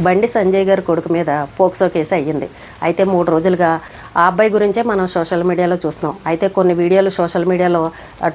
బండి సంజయ్ గారి కొడుకు మీద పోక్సో కేసు అయ్యింది. అయితే 3 రోజులుగా ఆ అబ్బాయి గురించే మనం సోషల్ మీడియాలో చూస్తున్నాం. అయితే కొన్ని వీడియోలు సోషల్ మీడియాలో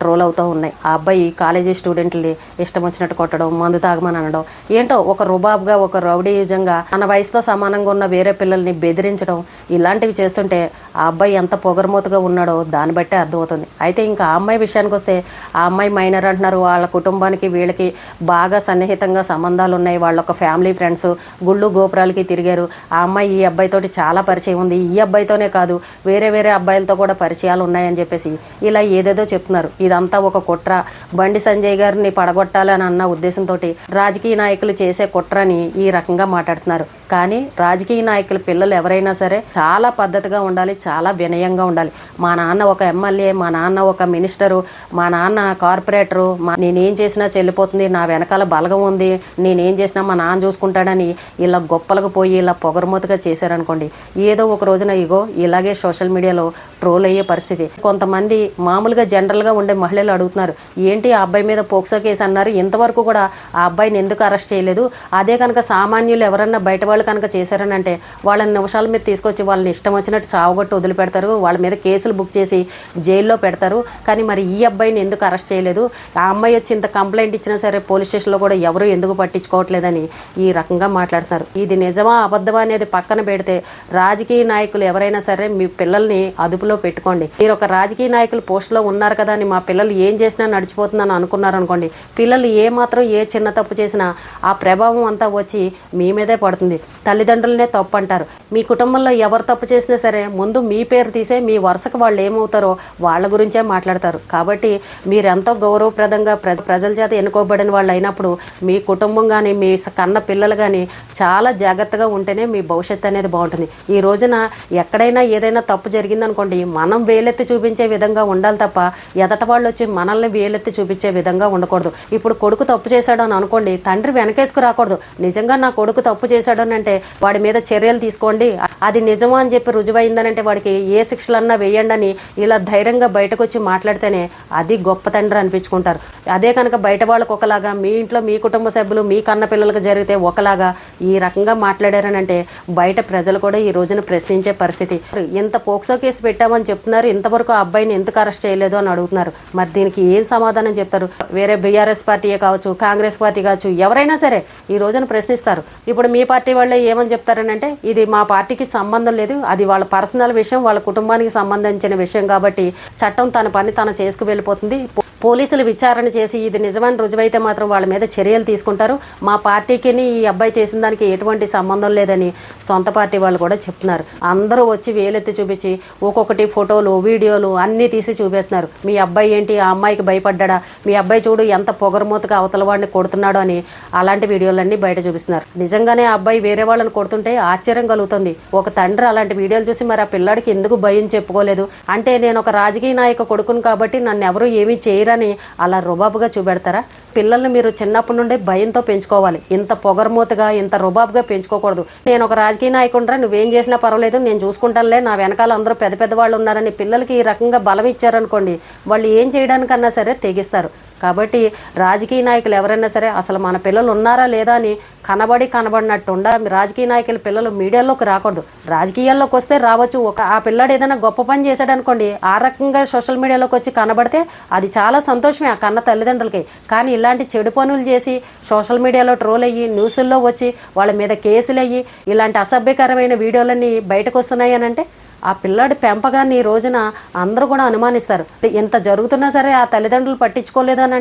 ట్రోల్ అవుతూ ఉన్నాయి. ఆ అబ్బాయి కాలేజీ స్టూడెంట్ని ఇష్టం వచ్చినట్టు కొట్టడం, మందు తాగమని అనడం, ఏంటో ఒక రుబాబ్గా, ఒక రౌడీయుజంగా తన వయసుతో సమానంగా ఉన్న వేరే పిల్లల్ని బెదిరించడం, ఇలాంటివి చేస్తుంటే ఆ అబ్బాయి ఎంత పొగరమూతగా ఉన్నాడో దాన్ని బట్టే అర్థమవుతుంది. అయితే ఇంకా ఆ అమ్మాయి విషయానికి వస్తే, ఆ అమ్మాయి మైనర్ అంటున్నారు. వాళ్ళ కుటుంబానికి వీళ్ళకి బాగా సన్నిహితంగా సంబంధాలు ఉన్నాయి. వాళ్ళ ఒక ఫ్యామిలీ ఫ్రెండ్స్ గుళ్ళు గోపురాలకి తిరిగారు. ఆ అమ్మాయి ఈ అబ్బాయితోటి చాలా పరిచయం ఉంది. ఈ అబ్బాయితోనే కాదు, వేరే వేరే అబ్బాయిలతో కూడా పరిచయాలు ఉన్నాయని చెప్పేసి ఇలా ఏదేదో చెప్తున్నారు. ఇదంతా ఒక కుట్ర, బండి సంజయ్ గారిని పడగొట్టాలని అన్న ఉద్దేశంతో రాజకీయ నాయకులు చేసే కుట్రని ఈ రకంగా మాట్లాడుతున్నారు. కానీ రాజకీయ నాయకుల పిల్లలు ఎవరైనా సరే చాలా పద్ధతిగా ఉండాలి, చాలా వినయంగా ఉండాలి. మా నాన్న ఒక ఎమ్మెల్యే, మా నాన్న ఒక మినిస్టరు, మా నాన్న కార్పొరేటరు, నేనేం చేసినా చెల్లిపోతుంది, నా వెనకాల బలగం ఉంది, నేనేం చేసినా మా నాన్న చూసుకుంటాడని ఇలా గొప్పలకు పోయి ఇలా పొగరమూతగా చేశారనుకోండి, ఏదో ఒక రోజున ఇగో ఇలాగే సోషల్ మీడియాలో ట్రోల్ అయ్యే పరిస్థితి. కొంతమంది మామూలుగా జనరల్గా ఉండే మహిళలు అడుగుతున్నారు, ఏంటి ఆ అబ్బాయి మీద పోక్సో కేసు అన్నారు, ఇంతవరకు కూడా ఆ అబ్బాయిని ఎందుకు అరెస్ట్ చేయలేదు? అదే కనుక సామాన్యులు ఎవరన్నా బయట వాళ్ళు కనుక చేశారని అంటే వాళ్ళని నిమిషాల మీద తీసుకొచ్చి వాళ్ళని ఇష్టం వచ్చినట్టు చావగొట్టి వదిలిపెడతారు, వాళ్ళ మీద కేసులు బుక్ చేసి జైల్లో పెడతారు. కానీ మరి ఈ అబ్బాయిని ఎందుకు అరెస్ట్ చేయలేదు? ఆ అమ్మాయి వచ్చి ఇంత కంప్లైంట్ ఇచ్చినా సరే పోలీస్ స్టేషన్లో కూడా ఎవరు ఎందుకు పట్టించుకోవట్లేదని ఈ రకంగా మాట్లాడుతున్నారు. ఇది నిజమా అబద్ధమా అనేది పక్కన పెడితే, రాజకీయ నాయకులు ఎవరైనా సరే మీ పిల్లల్ని అదుపులో పెట్టుకోండి. మీరు ఒక రాజకీయ నాయకులు పోస్టులో ఉన్నారు కదా అని మా పిల్లలు ఏం చేసినా నడిచిపోతుందని అనుకున్నారనుకోండి, పిల్లలు ఏమాత్రం ఏ చిన్న తప్పు చేసినా ఆ ప్రభావం అంతా వచ్చి మీ మీదే పడుతుంది. తల్లిదండ్రులనే తప్పు అంటారు. మీ కుటుంబంలో ఎవరు తప్పు చేసినా సరే ముందు మీ పేరు తీసే మీ వరుసకు వాళ్ళు ఏమవుతారో వాళ్ళ గురించే మాట్లాడతారు. కాబట్టి మీరెంతో గౌరవప్రదంగా ప్రజల చేత ఎన్నుకోబడిన వాళ్ళు అయినప్పుడు మీ కుటుంబం కానీ మీ కన్న పిల్లలు కానీ చాలా జాగ్రత్తగా ఉంటేనే మీ భవిష్యత్తు అనేది బాగుంటుంది. ఈ రోజున ఎక్కడైనా ఏదైనా తప్పు జరిగిందనుకోండి, మనం వేలెత్తి చూపించే విధంగా ఉండాలి తప్ప ఎదట వాళ్ళు వచ్చి మనల్ని వేలెత్తి చూపించే విధంగా ఉండకూడదు. ఇప్పుడు కొడుకు తప్పు చేశాడు అని అనుకోండి, తండ్రి వెనకేసుకు రాకూడదు. నిజంగా నా కొడుకు తప్పు చేశాడు అని అంటే వాడి మీద చర్యలు తీసుకోండి, అది నిజమా అని చెప్పి రుజువైందనంటే వాడికి ఏ శిక్షలన్నా వేయండి అని ఇలా ధైర్యంగా బయటకు వచ్చి మాట్లాడితేనే అది గొప్ప తండ్రి అనిపించుకుంటారు. అదే కనుక బయట వాళ్ళకు ఒకలాగా, మీ ఇంట్లో మీ కుటుంబ సభ్యులు మీ కన్న పిల్లలకు జరిగితే ఒకలాగా ఈ రకంగా మాట్లాడారనంటే బయట ప్రజలు కూడా ఈ రోజున ప్రశ్నించే పరిస్థితి. ఇంత పోక్సో కేసు పెట్టామని చెప్తున్నారు, ఇంతవరకు ఆ అబ్బాయిని ఎందుకు అరెస్ట్ చేయలేదు అని అడుగుతున్నారు. మరి దీనికి ఏం సమాధానం చెప్తారు? వేరే బీఆర్ఎస్ పార్టీయే కావచ్చు, కాంగ్రెస్ పార్టీ కావచ్చు, ఎవరైనా సరే ఈ రోజున ప్రశ్నిస్తారు. ఇప్పుడు మీ పార్టీ వాళ్ళే ఏమని చెప్తారనంటే, ఇది మా పార్టీకి సంబంధం లేదు, అది వాళ్ళ పర్సనల్ విషయం, వాళ్ళ కుటుంబానికి సంబంధించిన విషయం కాబట్టి చట్టం తన పని తను చేసుకు వెళ్ళిపోతుంది. పోలీసులు విచారణ చేసి ఇది నిజమని రుజువైతే మాత్రం వాళ్ళ మీద చర్యలు తీసుకుంటారు. మా పార్టీకి ఈ అబ్బాయి చేసిన దానికి ఎటువంటి సంబంధం లేదని సొంత పార్టీ వాళ్ళు కూడా చెప్తున్నారు. అందరూ వచ్చి వేలెత్తి చూపించి ఒక్కొక్కటి ఫోటోలు వీడియోలు అన్నీ తీసి చూపిస్తున్నారు. మీ అబ్బాయి ఏంటి, ఆ అమ్మాయికి భయపడ్డా, మీ అబ్బాయి చూడు ఎంత పొగరమూతగా అవతల వాడిని కొడుతున్నాడు అని అలాంటి వీడియోలన్నీ బయట చూపిస్తున్నారు. నిజంగానే ఆ అబ్బాయి వేరే వాళ్ళని కొడుతుంటే ఆశ్చర్యం కలుగుతుంది. ఒక తండ్రి అలాంటి వీడియోలు చూసి మరి ఆ పిల్లాడికి ఎందుకు భయం చెప్పుకోలేదు అంటే, నేను ఒక రాజకీయ నాయక కొడుకును కాబట్టి నన్ను ఎవరు ఏమీ చేయరని అలా రుబాబుగా చూపెడతారా? పిల్లల్ని మీరు చిన్నప్పటి నుండి భయంతో పెంచుకోవాలి. ఇంత పొగరమూతగా ఇంత రుబాబుగా పెంచుకోకూడదు. నేను ఒక రాజకీయ నాయకుడిరా, నువ్వేం చేసినా పర్వాలేదు, నేను చూసుకుంటానులే, నా వెనకాల అందరూ పెద్ద పెద్ద వాళ్ళు ఉన్నారని పిల్లలకి ఈ రకంగా బలం ఇచ్చారనుకోండి, వాళ్ళు ఏం చేయడానికన్నా సరే తెగిస్తారు. కాబట్టి రాజకీయ నాయకులు ఎవరైనా సరే అసలు మన పిల్లలు ఉన్నారా లేదా అని కనబడినట్టు ఉండాలి. రాజకీయ నాయకుల పిల్లలు మీడియాలోకి రాకూడదు. రాజకీయాల్లోకి వస్తే రావచ్చు, ఆ పిల్లాడు ఏదైనా గొప్ప పని చేశాడు అనుకోండి, ఆ రకంగా సోషల్ మీడియాలోకి వచ్చి కనబడితే అది చాలా సంతోషమే ఆ కన్న తల్లిదండ్రులకి. కానీ ఇలాంటి చెడు పనులు చేసి సోషల్ మీడియాలో ట్రోల్ అయ్యి న్యూస్ల్లో వచ్చి వాళ్ళ మీద కేసులు అయ్యి ఇలాంటి అసభ్యకరమైన వీడియోలన్నీ బయటకు వస్తున్నాయి అని అంటే ఆ పిల్లాడి పెంపకాన్ని ఈ రోజున అందరూ కూడా అనుమానిస్తారు. ఎంత జరుగుతున్నా సరే ఆ తల్లిదండ్రులు పట్టించుకోలేదు అని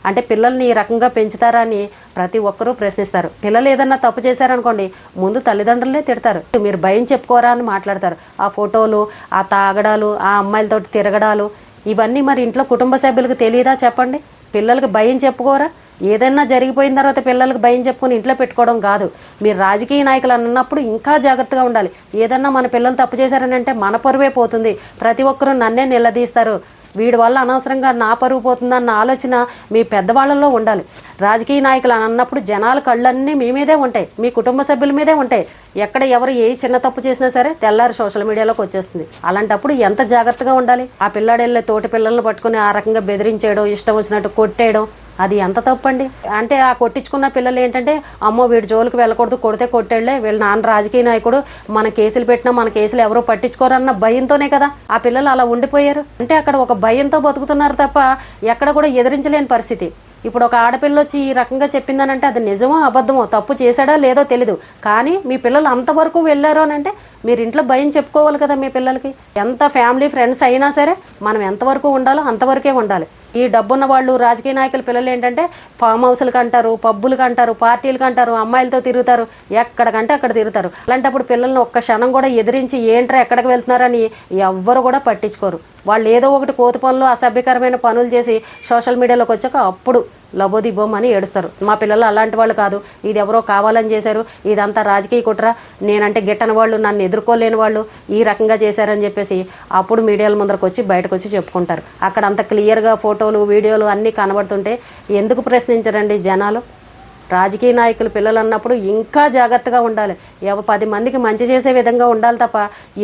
అంటే పిల్లల్ని ఈ రకంగా పెంచుతారా అని ప్రతి ఒక్కరూ ప్రశ్నిస్తారు. పిల్లలు ఏదన్నా తప్పు చేశారనుకోండి, ముందు తల్లిదండ్రులే తిడతారు. మీరు భయం చెప్పుకోరా అని మాట్లాడతారు. ఆ ఫోటోలు, ఆ తాగడాలు, ఆ అమ్మాయిలతో తిరగడాలు, ఇవన్నీ మరి ఇంట్లో కుటుంబ సభ్యులకు తెలియదా చెప్పండి? పిల్లలకు భయం చెప్పుకోరా? ఏదైనా జరిగిపోయిన తర్వాత పిల్లలకు భయం చెప్పుకొని ఇంట్లో పెట్టుకోవడం కాదు. మీరు రాజకీయ నాయకులు అన్నప్పుడు ఇంకా జాగ్రత్తగా ఉండాలి. ఏదన్నా మన పిల్లలు తప్పు చేశారని అంటే మన పరువే పోతుంది. ప్రతి ఒక్కరూ నన్నే నిలదీస్తారు, వీడి వల్ల అనవసరంగా నా పరువు పోతుందన్న ఆలోచన మీ పెద్దవాళ్ళలో ఉండాలి. రాజకీయ నాయకులు అన్నప్పుడు జనాల కళ్ళన్నీ మీ మీదే ఉంటాయి, మీ కుటుంబ సభ్యుల మీదే ఉంటాయి. ఎక్కడ ఎవరు ఏ చిన్న తప్పు చేసినా సరే తెల్లారి సోషల్ మీడియాలోకి వచ్చేస్తుంది. అలాంటప్పుడు ఎంత జాగ్రత్తగా ఉండాలి? ఆ పిల్లాడెళ్ళే తోటి పిల్లలను పట్టుకుని ఆ రకంగా బెదిరించేయడం, ఇష్టం వచ్చినట్టు కొట్టేయడం, అది ఎంత తప్పండి? అంటే ఆ కొట్టించుకున్న పిల్లలు ఏంటంటే, అమ్మో వీడి జోలికి వెళ్ళకూడదు, కొడితే కొట్టాళ్లే, వీళ్ళ నాన్న రాజకీయ నాయకుడు, మన కేసులు పెట్టినా మన కేసులు ఎవరో పట్టించుకోరన్న భయంతోనే కదా ఆ పిల్లలు అలా ఉండిపోయారు. అంటే అక్కడ ఒక భయంతో బతుకుతున్నారు తప్ప ఎక్కడ కూడా ఎదిరించలేని పరిస్థితి. ఇప్పుడు ఒక ఆడపిల్ల వచ్చి ఈ రకంగా చెప్పిందనంటే అది నిజమో అబద్ధమో, తప్పు చేశాడో లేదో తెలీదు, కానీ మీ పిల్లలు అంతవరకు వెళ్ళారు అని అంటే మీరు ఇంట్లో భయం చెప్పుకోవాలి కదా మీ పిల్లలకి. ఎంత ఫ్యామిలీ ఫ్రెండ్స్ అయినా సరే మనం ఎంతవరకు ఉండాలో అంతవరకే ఉండాలి. ఈ డబ్బున్న వాళ్ళు రాజకీయ నాయకుల పిల్లలు ఏంటంటే ఫామ్ హౌస్లకు అంటారు, పబ్బులకు అంటారు, పార్టీలకు అంటారు, అమ్మాయిలతో తిరుగుతారు, ఎక్కడికంటే అక్కడ తిరుగుతారు. అలాంటప్పుడు పిల్లల్ని ఒక్క క్షణం కూడా ఎదిరించి ఏంట్రా ఎక్కడికి వెళ్తున్నారని ఎవ్వరు కూడా పట్టించుకోరు. వాళ్ళు ఏదో ఒకటి కోతి పనులు, అసభ్యకరమైన పనులు చేసి సోషల్ మీడియాలోకి వచ్చాక అప్పుడు లబోదిబోమని ఏడుస్తారు. మా పిల్లలు అలాంటి వాళ్ళు కాదు, ఇది ఎవరో కావాలని చేశారు, ఇదంతా రాజకీయ కుట్ర, నేనంటే గిట్టని వాళ్ళు, నన్ను ఎదుర్కోలేని వాళ్ళు ఈ రకంగా చేశారని చెప్పేసి అప్పుడు మీడియాల ముందరకు వచ్చి బయటకు వచ్చి చెప్పుకుంటారు. అక్కడ అంత క్లియర్గా ఫోటోలు వీడియోలు అన్నీ కనబడుతుంటే ఎందుకు ప్రశ్నించరండి జనాలు? రాజకీయ నాయకులు పిల్లలు అన్నప్పుడు ఇంకా జాగ్రత్తగా ఉండాలి. 10 మందికి మంచి చేసే విధంగా ఉండాలి తప్ప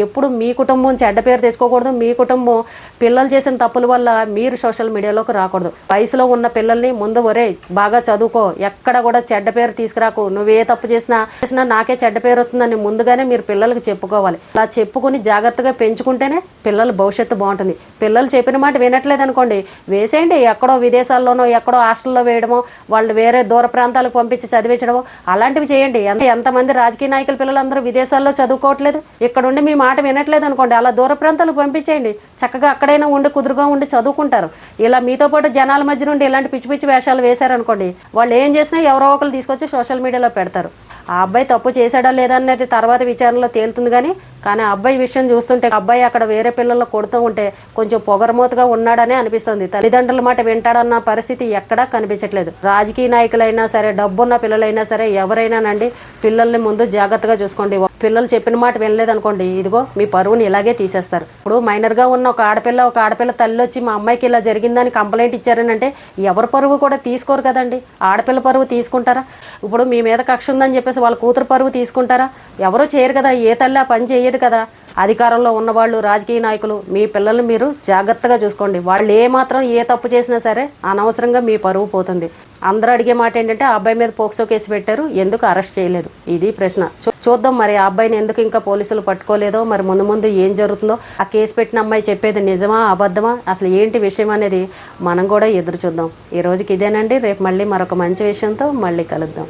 ఎప్పుడు మీ కుటుంబం చెడ్డ పేరు తెచ్చుకోకూడదు. మీ కుటుంబం పిల్లలు చేసిన తప్పుల వల్ల మీరు సోషల్ మీడియాలోకి రాకూడదు. వయసులో ఉన్న పిల్లల్ని ముందు ఒరే బాగా చదువుకో, ఎక్కడ కూడా చెడ్డ పేరు తీసుకురాకు, నువ్వే తప్పు చేసినా నాకే చెడ్డ పేరు వస్తుందని ముందుగానే మీరు పిల్లలకి చెప్పుకోవాలి. అలా చెప్పుకుని జాగ్రత్తగా పెంచుకుంటేనే పిల్లల భవిష్యత్తు బాగుంటుంది. పిల్లలు చెప్పిన మాట వినట్లేదు అనుకోండి, వేసేయండి, ఎక్కడో విదేశాల్లోనో ఎక్కడో హాస్టల్లో వేయడమో, వాళ్ళు వేరే దూర ప్రాంతాలకు పంపించి చదివించడమో అలాంటివి చేయండి. ఎంతమంది రాజకీయ నాయకుల పిల్లలందరూ విదేశాల్లో చదువుకోవట్లేదు, ఇక్కడ ఉండి మీ మాట వినట్లేదు అనుకోండి, అలా దూర ప్రాంతాలకు పంపించేయండి. చక్కగా అక్కడైనా ఉండి కుదురుగా ఉండి చదువుకుంటారు. ఇలా మీతో పాటు జనాల మధ్య నుండి ఇలాంటి పిచ్చి పిచ్చి వేషాలు వేశారనుకోండి, వాళ్ళు ఏం చేసినా ఎవరో ఒకరు తీసుకొచ్చి సోషల్ మీడియాలో పెడతారు. ఆ అబ్బాయి తప్పు చేశాడా లేదా అనేది తర్వాత విచారణలో తేలుతుంది. కానీ ఆ అబ్బాయి విషయం చూస్తుంటే అబ్బాయి అక్కడ వేరే పిల్లల్లో కొడుతూ ఉంటే కొంచెం పొగరమూతగా ఉన్నాడనే అనిపిస్తుంది. తల్లిదండ్రుల మాట వింటాడన్న పరిస్థితి ఎక్కడా కనిపించట్లేదు. రాజకీయ నాయకులైనా సరే, డబ్బున్న పిల్లలైనా సరే, ఎవరైనానండి పిల్లల్ని ముందు జాగ్రత్తగా చూసుకోండి. పిల్లలు చెప్పిన మాట వినలేదనుకోండి, ఇదిగో మీ పరువుని ఇలాగే తీసేస్తారు. ఇప్పుడు మైనర్గా ఉన్న ఒక ఆడపిల్ల తల్లి వచ్చి మా అమ్మాయికి ఇలా జరిగిందని కంప్లైంట్ ఇచ్చారనంటే ఎవరి పరువు కూడా తీసుకోరు కదండి. ఆడపిల్ల పరువు తీసుకుంటారా? ఇప్పుడు మీ మీద కక్ష ఉందని చెప్పేసి వాళ్ళ కూతురు పరువు తీసుకుంటారా? ఎవరో చేయరు కదా, ఏ తల్లి ఆ పని చేయదు కదా. అధికారంలో ఉన్నవాళ్ళు, రాజకీయ నాయకులు, మీ పిల్లల్ని మీరు జాగ్రత్తగా చూసుకోండి. వాళ్ళు ఏమాత్రం ఏ తప్పు చేసినా సరే అనవసరంగా మీ పరువు పోతుంది. అందరూ అడిగే మాట ఏంటంటే ఆ అబ్బాయి మీద పోక్సో కేసు పెట్టారు, ఎందుకు అరెస్ట్ చేయలేదు? ఇది ప్రశ్న. చూద్దాం మరి ఆ అబ్బాయిని ఎందుకు ఇంకా పోలీసులు పట్టుకోలేదో, మరి ముందు ముందు ఏం జరుగుతుందో, ఆ కేసు పెట్టిన అమ్మాయి చెప్పేది నిజమా అబద్ధమా, అసలు ఏంటి విషయం అనేది మనం కూడా ఎదురు చూద్దాం. ఈ రోజుకి ఇదేనండి. రేపు మళ్ళీ మరొక మంచి విషయంతో మళ్ళీ కలుద్దాం.